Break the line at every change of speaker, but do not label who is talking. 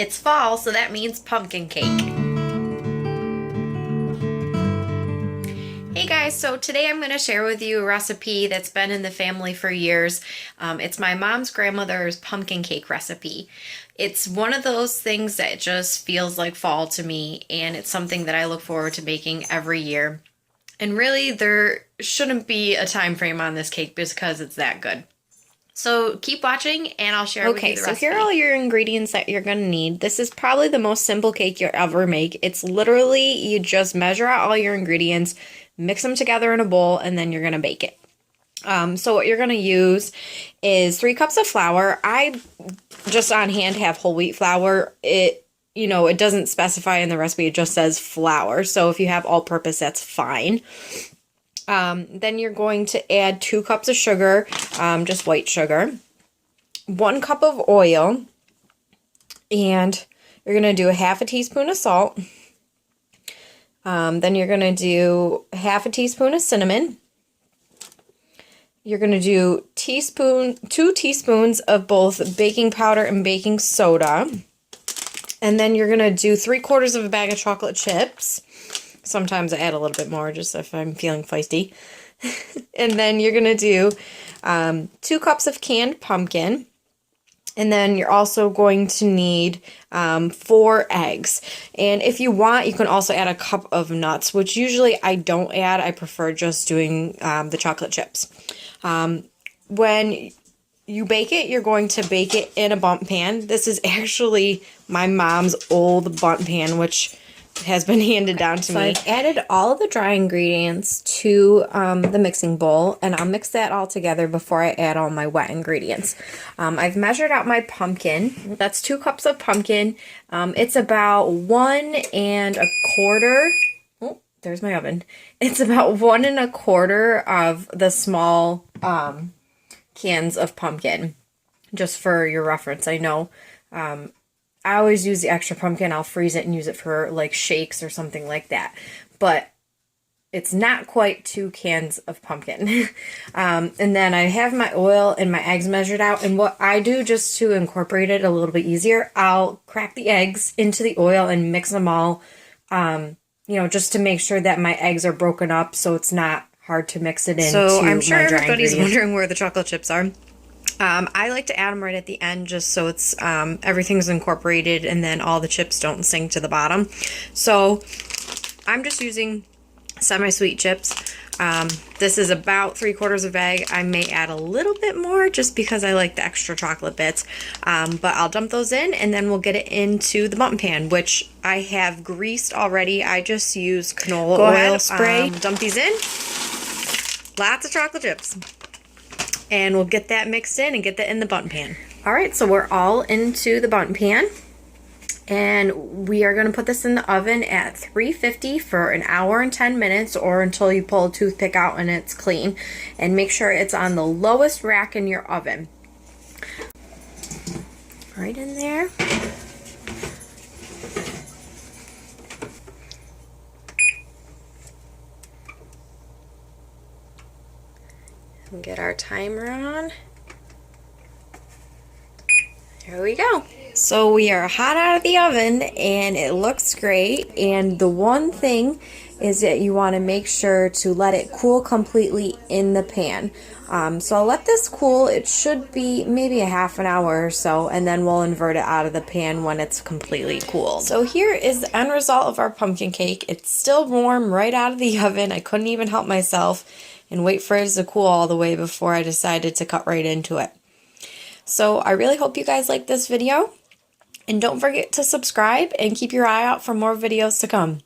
It's fall, so that means pumpkin cake. Hey guys, so today I'm going to share with you a recipe that's been in the family for years. It's my mom's grandmother's pumpkin cake recipe. It's one of those things that just feels like fall to me, and it's something that I look forward to making every year. And really, there shouldn't be a time frame on this cake because it's that good. So keep watching and I'll share with you the recipe. So here are all your ingredients that you're going to need. This is probably the most simple cake you'll ever make. It's literally, you just measure out all your ingredients, mix them together in a bowl, and then you're going to bake it. So what you're going to use is 3 cups of flour. I just on hand have whole wheat flour. It doesn't specify in the recipe, it just says flour. So if you have all purpose, that's fine. Then you're going to add 2 cups of sugar, just white sugar, 1 cup of oil, and you're going to do a half a teaspoon of salt. Then you're going to do half a teaspoon of cinnamon. You're going to do 2 teaspoons of both baking powder and baking soda. And then you're going to do 3/4 of a bag of chocolate chips. Sometimes I add a little bit more just if I'm feeling feisty. And then you're going to do 2 cups of canned pumpkin. And then you're also going to need 4 eggs. And if you want, you can also add a cup of nuts, which usually I don't add. I prefer just doing the chocolate chips. When you bake it, you're going to bake it in a bundt pan. This is actually my mom's old bundt pan, which has been handed down to me. I've added all of the dry ingredients to the mixing bowl, and I'll mix that all together before I add all my wet ingredients. I've measured out my pumpkin. That's 2 cups of pumpkin. It's about 1 1/4. Oh, there's my oven. It's about 1 1/4 of the small cans of pumpkin. Just for your reference, I know. I always use the extra pumpkin. I'll freeze it and use it for like shakes or something like that. But it's not quite 2 cans of pumpkin. And then I have my oil and my eggs measured out. And what I do just to incorporate it a little bit easier, I'll crack the eggs into the oil and mix them all, just to make sure that my eggs are broken up so it's not hard to mix it in. So I'm sure everybody's wondering where the chocolate chips are. I like to add them right at the end just so it's everything's incorporated and then all the chips don't sink to the bottom. So I'm just using semi-sweet chips. This is about 3/4 of a bag. I may add a little bit more just because I like the extra chocolate bits. But I'll dump those in and then we'll get it into the bundt pan, which I have greased already. I just use canola oil spray. Dump these in. Lots of chocolate chips. And we'll get that mixed in and get that in the bundt pan. All right, so we're all into the bundt pan. And we are going to put this in the oven at 350 for an hour and 10 minutes or until you pull a toothpick out and it's clean. And make sure it's on the lowest rack in your oven. Right in there. And get our timer on. Here we go. So we are hot out of the oven and it looks great. And the one thing is that you want to make sure to let it cool completely in the pan. So I'll let this cool. It should be maybe a half an hour or so, and then we'll invert it out of the pan when it's completely cool. So here is the end result of our pumpkin cake. It's still warm right out of the oven. I couldn't even help myself and wait for it to cool all the way before I decided to cut right into it. So I really hope you guys like this video. And don't forget to subscribe and keep your eye out for more videos to come.